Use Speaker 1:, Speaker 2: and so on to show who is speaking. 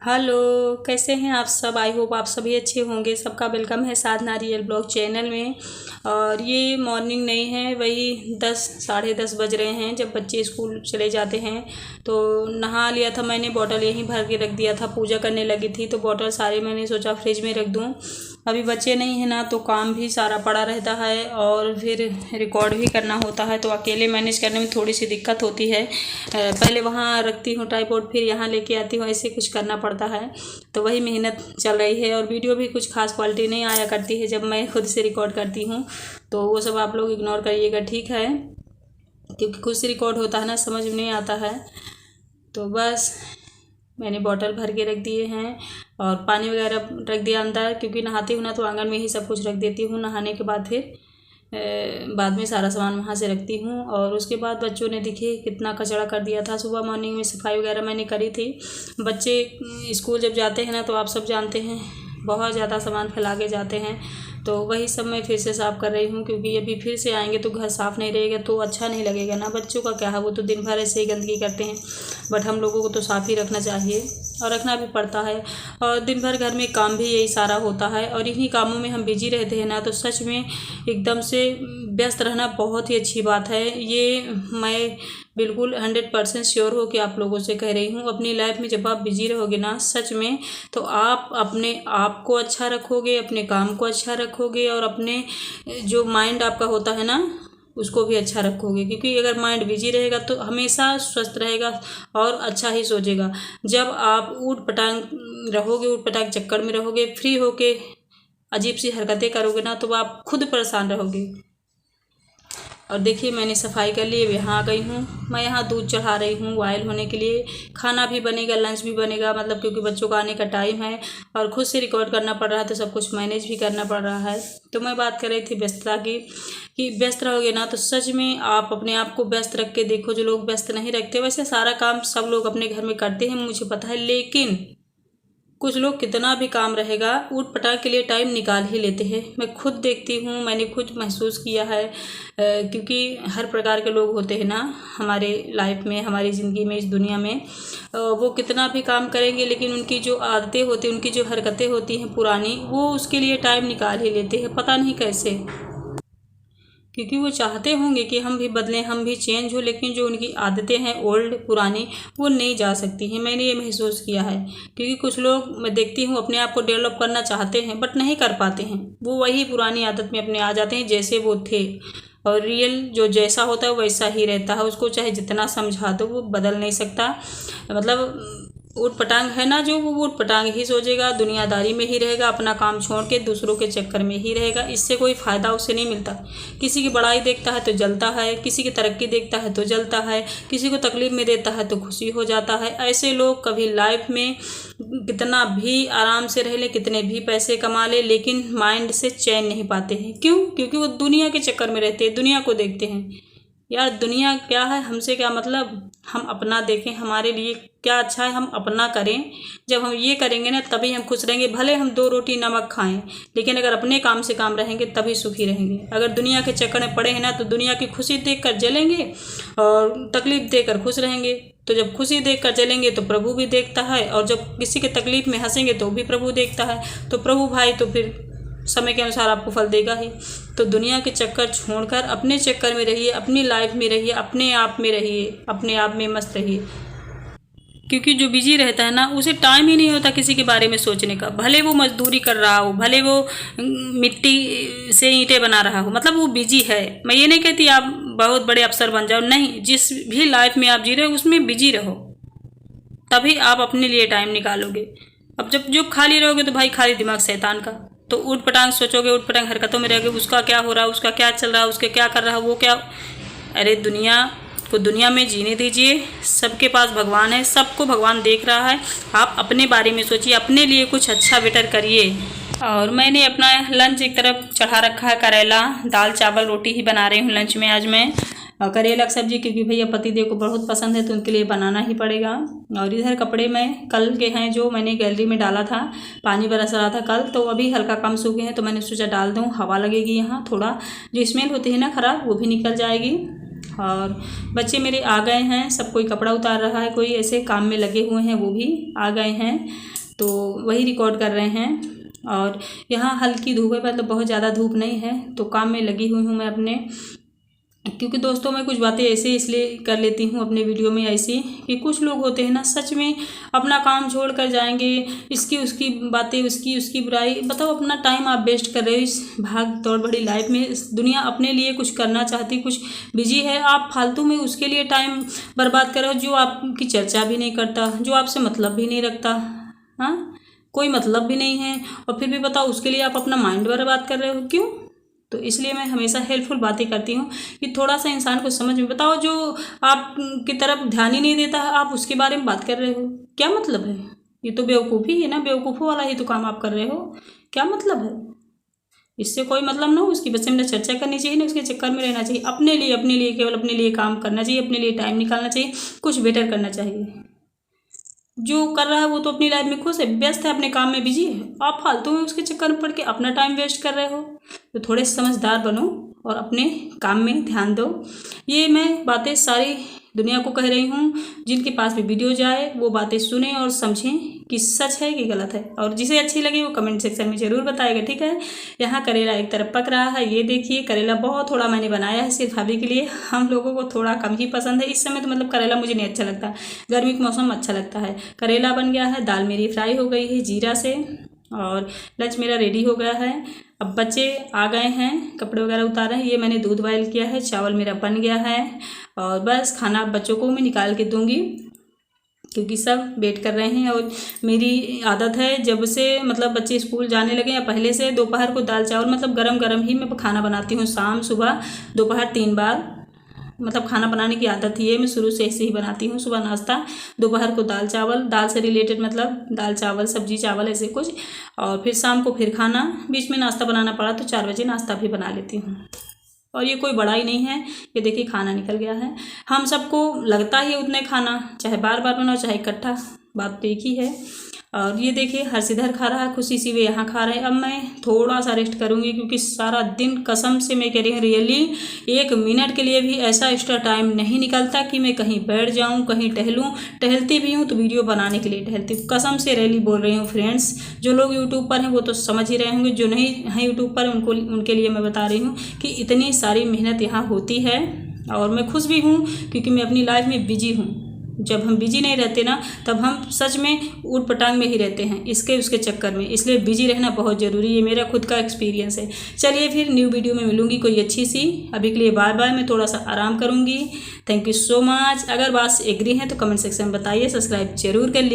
Speaker 1: Hello, कैसे हैं आप सब। आई होप आप सभी अच्छे होंगे। सबका वेलकम है साधना रियल ब्लॉग चैनल में। और ये मॉर्निंग नहीं है, वही 10 साढ़े 10 बज रहे हैं जब बच्चे स्कूल चले जाते हैं। तो नहा लिया था मैंने, बॉटल यहीं भर के रख दिया था, पूजा करने लगी थी तो बॉटल सारे मैंने सोचा फ्रिज में रख दूँ। अभी बच्चे नहीं हैं ना, तो काम भी सारा पड़ा रहता है और फिर रिकॉर्ड भी करना होता है, तो अकेले मैनेज करने में थोड़ी सी दिक्कत होती है। पहले वहाँ रखती हूँ ट्राइपॉड, फिर यहाँ लेके आती हूँ, ऐसे कुछ करना पड़ता है। तो वही मेहनत चल रही है और वीडियो भी कुछ खास क्वालिटी नहीं आया करती है जब मैं खुद से रिकॉर्ड करती हूँ, तो वो सब आप लोग इग्नोर करिएगा, ठीक है। क्योंकि खुद से रिकॉर्ड होता है ना, समझ में नहीं आता है। तो बस मैंने बॉटल भर के रख दिए हैं और पानी वगैरह रख दिया अंदर, क्योंकि नहाती हूँ ना तो आंगन में ही सब कुछ रख देती हूँ। नहाने के बाद फिर बाद में सारा सामान वहाँ से रखती हूँ। और उसके बाद बच्चों ने देखिए कितना कचरा कर दिया था। सुबह मॉर्निंग में सफाई वगैरह मैंने करी थी। बच्चे स्कूल जब जाते हैं ना, तो आप सब जानते हैं बहुत ज़्यादा सामान फैला के जाते हैं, तो वही सब मैं फिर से साफ़ कर रही हूँ। क्योंकि अभी फिर से आएंगे तो घर साफ़ नहीं रहेगा तो अच्छा नहीं लगेगा ना। बच्चों का क्या है, वो तो दिन भर ऐसे ही गंदगी करते हैं, बट हम लोगों को तो साफ़ ही रखना चाहिए और रखना भी पड़ता है। और दिन भर घर में काम भी यही सारा होता है और इन्हीं कामों में हम बिजी रहते हैं ना, तो सच में एकदम से व्यस्त रहना बहुत ही अच्छी बात है। ये मैं बिल्कुल 100% श्योर हो कि आप लोगों से कह रही हूँ। अपनी लाइफ में जब आप बिजी रहोगे ना सच में, तो आप अपने आप को अच्छा रखोगे, अपने काम को अच्छा रखोगे और अपने जो माइंड आपका होता है ना उसको भी अच्छा रखोगे। क्योंकि अगर माइंड बिजी रहेगा तो हमेशा स्वस्थ रहेगा और अच्छा ही सोचेगा। जब आप ऊट पटांग रहोगे, ऊट पटांग चक्कर में रहोगे, फ्री होके अजीब सी हरकतें करोगे ना, तो आप खुद परेशान रहोगे। और देखिए मैंने सफाई कर ली, यहाँ आ गई हूँ। मैं यहाँ दूध चढ़ा रही हूँ बॉयल होने के लिए। खाना भी बनेगा, लंच भी बनेगा, मतलब क्योंकि बच्चों का आने का टाइम है और खुद से रिकॉर्ड करना पड़ रहा है तो सब कुछ मैनेज भी करना पड़ रहा है। तो मैं बात कर रही थी व्यस्तता की, कि व्यस्त रहोगे ना तो सच में आप अपने आप को व्यस्त रख के देखो। जो लोग व्यस्त नहीं रखते, वैसे सारा काम सब लोग अपने घर में करते हैं मुझे पता है, लेकिन कुछ लोग कितना भी काम रहेगा ऊट पटांग के लिए टाइम निकाल ही लेते हैं। मैं खुद देखती हूँ, मैंने खुद महसूस किया है। क्योंकि हर प्रकार के लोग होते हैं ना हमारे लाइफ में, हमारी ज़िंदगी में, इस दुनिया में। वो कितना भी काम करेंगे लेकिन उनकी जो आदतें होती हैं, उनकी जो हरकतें होती हैं पुरानी, वो उसके लिए टाइम निकाल ही लेते हैं, पता नहीं कैसे। क्योंकि वो चाहते होंगे कि हम भी बदलें, हम भी चेंज हो, लेकिन जो उनकी आदतें हैं ओल्ड पुरानी, वो नहीं जा सकती हैं। मैंने ये महसूस किया है। क्योंकि कुछ लोग मैं देखती हूँ अपने आप को डेवलप करना चाहते हैं बट नहीं कर पाते हैं। वो वही पुरानी आदत में अपने आ जाते हैं जैसे वो थे। और रियल जो जैसा होता है वैसा ही रहता है, उसको चाहे जितना समझा दो वो बदल नहीं सकता। मतलब ऊट पटांग है ना जो, वो ऊट पटांग ही सोचेगा, दुनियादारी में ही रहेगा, अपना काम छोड़ के दूसरों के चक्कर में ही रहेगा। इससे कोई फ़ायदा उसे नहीं मिलता। किसी की बड़ाई देखता है तो जलता है, किसी की तरक्की देखता है तो जलता है, किसी को तकलीफ में देता है तो खुशी हो जाता है। ऐसे लोग कभी लाइफ में कितना भी आराम से रह ले, कितने भी पैसे कमा ले, लेकिन माइंड से चैन नहीं पाते हैं। क्यों? क्योंकि वो दुनिया के चक्कर में रहते हैं, दुनिया को देखते हैं। यार दुनिया क्या है, हमसे क्या मतलब। हम अपना देखें, हमारे लिए क्या अच्छा है हम अपना करें। जब हम ये करेंगे ना तभी हम खुश रहेंगे। भले हम 2 रोटी नमक खाएं, लेकिन अगर अपने काम से काम रहेंगे तभी सुखी रहेंगे। अगर दुनिया के चक्कर में पड़े हैं ना, तो दुनिया की खुशी देखकर जलेंगे और तकलीफ देकर खुश रहेंगे। तो जब खुशी देखकर जलेंगे तो प्रभु भी देखता है, और जब किसी के तकलीफ में हंसेंगे तो भी प्रभु देखता है। तो प्रभु भाई तो फिर समय के अनुसार आपको फल देगा ही। तो दुनिया के चक्कर छोड़कर अपने चक्कर में रहिए, अपनी लाइफ में रहिए, अपने आप में रहिए, अपने आप में मस्त रहिए। क्योंकि जो बिजी रहता है ना, उसे टाइम ही नहीं होता किसी के बारे में सोचने का। भले वो मजदूरी कर रहा हो, भले वो मिट्टी से ईंटें बना रहा हो, मतलब वो बिजी है। मैं ये नहीं कहती आप बहुत बड़े अफसर बन जाओ, नहीं। जिस भी लाइफ में आप जी रहे हो उसमें बिजी रहो, तभी आप अपने लिए टाइम निकालोगे। अब जब खाली रहोगे तो भाई खाली दिमाग शैतान का। तो ऊट पटांग सोचोगे, ऊट पटांग हरकतों में रहोगे, उसका क्या हो रहा है, उसका क्या चल रहा है, उसके क्या कर रहा है, वो क्या। अरे दुनिया को दुनिया में जीने दीजिए। सबके पास भगवान है, सबको भगवान देख रहा है। आप अपने बारे में सोचिए, अपने लिए कुछ अच्छा बेटर करिए। और मैंने अपना लंच एक तरफ चढ़ा रखा है, करेला, दाल चावल रोटी ही बना रही हूँ लंच में आज मैं। करेला की सब्जी, क्योंकि भैया पतिदेव को बहुत पसंद है तो उनके लिए बनाना ही पड़ेगा। और इधर कपड़े में कल के हैं जो मैंने गैलरी में डाला था, पानी बरस रहा था कल, तो अभी हल्का कम सूखे हैं तो मैंने सोचा डाल दूँ, हवा लगेगी यहाँ, थोड़ा जो स्मेल होती है ना ख़राब वो भी निकल जाएगी। और बच्चे मेरे आ गए हैं, सब कोई कपड़ा उतार रहा है, कोई ऐसे काम में लगे हुए हैं, वो भी आ गए हैं, तो वही रिकॉर्ड कर रहे हैं। और यहाँ हल्की धूप है, मतलब बहुत ज़्यादा धूप नहीं है, तो काम में लगी हुई हूँ मैं अपने। क्योंकि दोस्तों मैं कुछ बातें ऐसे इसलिए कर लेती हूँ अपने वीडियो में ऐसी कि कुछ लोग होते हैं ना, सच में अपना काम छोड़ कर जाएंगे, इसकी उसकी बातें, उसकी बुराई, बताओ अपना टाइम आप वेस्ट कर रहे हो इस भाग दौड़ भरी लाइफ में। इस दुनिया अपने लिए कुछ करना चाहती, कुछ बिजी है, आप फालतू में उसके लिए टाइम बर्बाद कर रहे हो, जो आपकी चर्चा भी नहीं करता, जो आपसे मतलब भी नहीं रखता, हाँ कोई मतलब भी नहीं है, और फिर भी बताओ उसके लिए आप अपना माइंड बर्बाद कर रहे हो, क्यों? तो इसलिए मैं हमेशा हेल्पफुल बातें करती हूँ कि थोड़ा सा इंसान को समझ में, बताओ जो आप की तरफ ध्यान ही नहीं देता है, आप उसके बारे में बात कर रहे हो, क्या मतलब है? ये तो बेवकूफ़ी है ना, बेवकूफ़ों वाला ही तो काम आप कर रहे हो, क्या मतलब है? इससे कोई मतलब ना हो, उसकी बच्चे में ना चर्चा करनी चाहिए, ना उसके चक्कर में रहना चाहिए, अपने लिए केवल अपने लिए काम करना चाहिए, अपने लिए टाइम निकालना चाहिए, कुछ बेटर करना चाहिए। जो कर रहा है वो तो अपनी लाइफ में खुश है, व्यस्त है, अपने काम में बिजी है, आप फालतू में उसके चक्कर में पड़ के अपना टाइम वेस्ट कर रहे हो। तो थोड़े समझदार बनो और अपने काम में ध्यान दो। ये मैं बातें सारी दुनिया को कह रही हूँ, जिनके पास भी वीडियो जाए वो बातें सुने और समझें कि सच है कि गलत है, और जिसे अच्छी लगी वो कमेंट सेक्शन में ज़रूर बताएगा, ठीक है। यहाँ करेला एक तरफ पक रहा है, ये देखिए करेला बहुत थोड़ा मैंने बनाया है सिर्फ भाभी के लिए, हम लोगों को थोड़ा कम ही पसंद है इस समय, तो मतलब करेला मुझे नहीं अच्छा लगता, गर्मी के मौसम अच्छा लगता है। करेला बन गया है, दाल मेरी फ्राई हो गई है जीरा से, और लंच मेरा रेडी हो गया है। अब बच्चे आ गए हैं, कपड़े वगैरह उतारे हैं, ये मैंने दूध बॉयल किया है, चावल मेरा बन गया है, और बस खाना बच्चों को मैं निकाल के दूंगी क्योंकि सब वेट कर रहे हैं। और मेरी आदत है जब से मतलब बच्चे स्कूल जाने लगे या पहले से, दोपहर को दाल चावल मतलब गरम गरम ही मैं खाना बनाती हूँ, शाम सुबह दोपहर 3 बार मतलब खाना बनाने की आदत ही है, मैं शुरू से ऐसे ही बनाती हूँ। सुबह नाश्ता, दोपहर को दाल चावल, दाल से रिलेटेड मतलब दाल चावल सब्जी चावल ऐसे कुछ, और फिर शाम को फिर खाना, बीच में नाश्ता बनाना पड़ा तो 4 बजे नाश्ता भी बना लेती हूँ। और ये कोई बड़ा ही नहीं है, ये देखिए खाना निकल गया है। हम सबको लगता ही उतने खाना, चाहे बार बार बनाओ चाहे इकट्ठा, बात तो एक ही है। और ये देखिए हर्षिधर खा रहा है, खुशी सी वे यहाँ खा रहे हैं। अब मैं थोड़ा सा रेस्ट करूँगी क्योंकि सारा दिन कसम से मैं कह रही हूँ रियली 1 मिनट के लिए भी ऐसा एक्स्ट्रा टाइम नहीं निकलता कि मैं कहीं बैठ जाऊँ, कहीं टहलूँ। टहलती भी हूँ तो वीडियो बनाने के लिए टहलती हूँ, कसम से रियली बोल रही हूँ फ्रेंड्स। जो लोग यूट्यूब पर हैं वो तो समझ ही रहे होंगे, जो नहीं हैं यूट्यूब पर उनके लिए मैं बता रही हूँ कि इतनी सारी मेहनत यहाँ होती है। और मैं खुश भी हूँ क्योंकि मैं अपनी लाइफ में बिजी हूँ। जब हम बिजी नहीं रहते ना तब हम सच में ऊट पटांग में ही रहते हैं इसके उसके चक्कर में, इसलिए बिजी रहना बहुत ज़रूरी है, ये मेरा खुद का एक्सपीरियंस है। चलिए फिर न्यू वीडियो में मिलूंगी कोई अच्छी सी, अभी के लिए बाय बाय, मैं थोड़ा सा आराम करूंगी। Thank you so much. अगर बात एग्री है तो कमेंट सेक्शन में बताइए, सब्सक्राइब जरूर कर लीजिए।